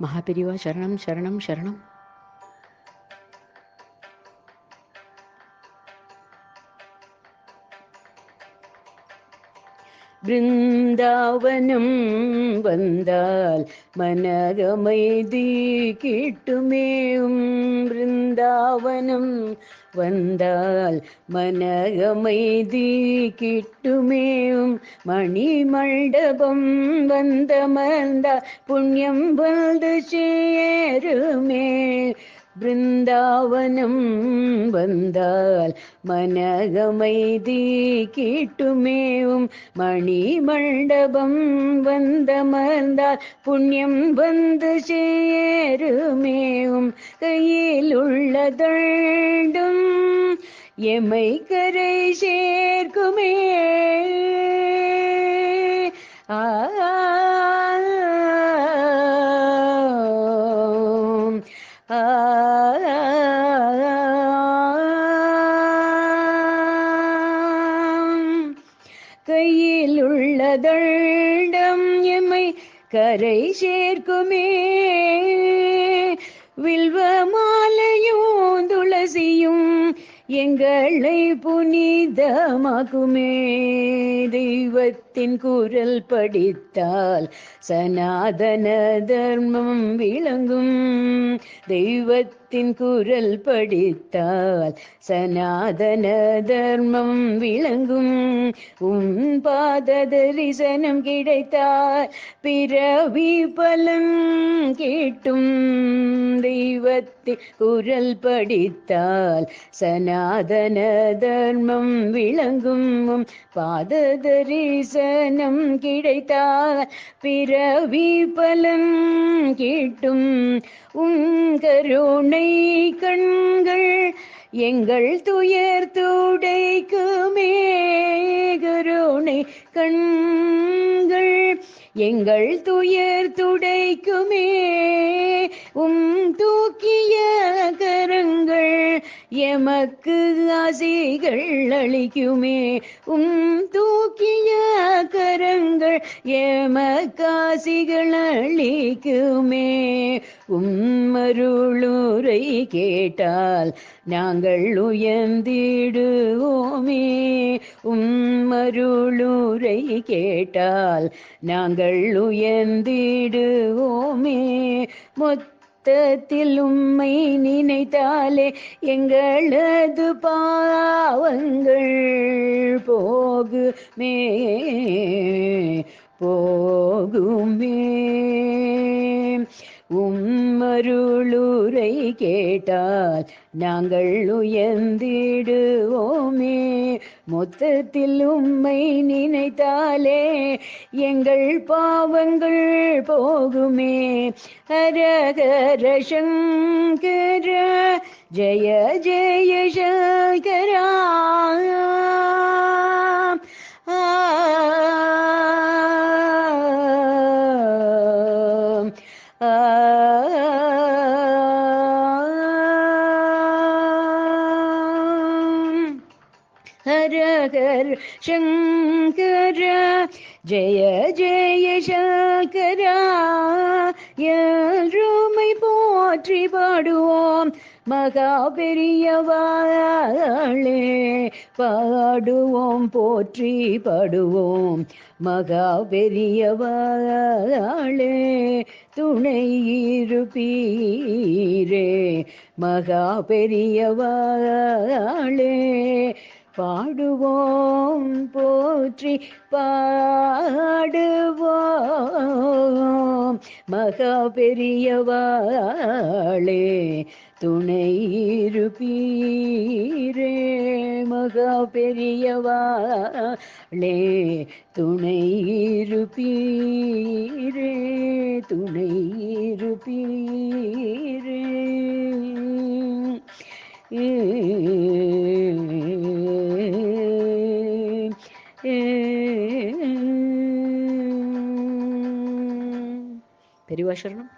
மகாபெரிவா சரணம் சரணம் சரணம். பிருந்தாவனம் வந்தால் மனகமைதி கிட்டுமேவும். பிருந்தாவனம் வந்தால் மனகமைதி கிட்டுமேவும். மணி மண்டபம் வந்தமர்ந்தால் புண்ணியம் வந்து சேருமே. பிருந்தாவனம் வந்தால் மனகமைதி கிட்டுமேவும். மணி மண்டபம் வந்தமர்ந்தால் புண்ணியம் வந்து சேருமேவும். கையில் உள்ள தண்டும் எமை கரை சேர்க்குமே. கையில் உள்ள தண்டம் எம்மை கரை சேர்க்குமே. வில்வ மாலையும் துளசியும் எங்களை புனிதமாக்குமே. தெய்வத்தின் குரல் படித்தால் சனாதன தர்மம் விளங்கும். தெய்வத்தின் குரல் படித்தால் சனாதன தர்மம் விளங்கும். பாத தரிசனம் கிடைத்தால் பிறவி பலன் கேட்டும். தெய்வத்தின் குரல் படித்தால் சனாதன தர்மம் விளங்கும். பாத தரிசனம் கிடைத்தால் பிறவி பலன் கேட்டும். கருணை கண்கள் எங்கள் துயர் துடைக்குமே. கருணை கண்கள் எங்கள் துயர் துடைக்குமே. தூக்கிய கரங்கள் எமக்கு ஆசிகள் அளிக்குமே. தூக்கிய கரங்கள் எமக்காசிகள் அளிக்குமே. மருளுரை கேட்டால் நாங்கள் உயர்ந்திடுவோமே. மருளுரை கேட்டால் நாங்கள் உயர்ந்திடுவோமே. மொத்தத்தில் உம்மை நினைத்தாலே எங்களது பாவங்கள் போகுமே போகுமே. மருளுரை கேட்டால் நாங்கள் உயர்ந்திடுவோமே. மொத்தத்தில் உம்மை நினைத்தாலே எங்கள் பாவங்கள் போகுமே. ஹரஹர சங்கர ஜய ஜய சங்கரா. ஹரஹர சங்கர ஜய ஜய சங்கரா. என்றுமை போற்றி பாடுவோம் மகா பெரியவாளே. பாடுவோம் போற்றி பாடுவோம் மகா பெரியவாளே. துணை இருப்பீரே மகா பெரியவாளே. பாடுவோம் போற்றி பாடுவோம் மகா பெரியவாளே. துணை இருப்பீரே மகா பெரியவாளே. துணை இருப்பீரே துணை இருப்பீரே. பெரியவா சரணம்.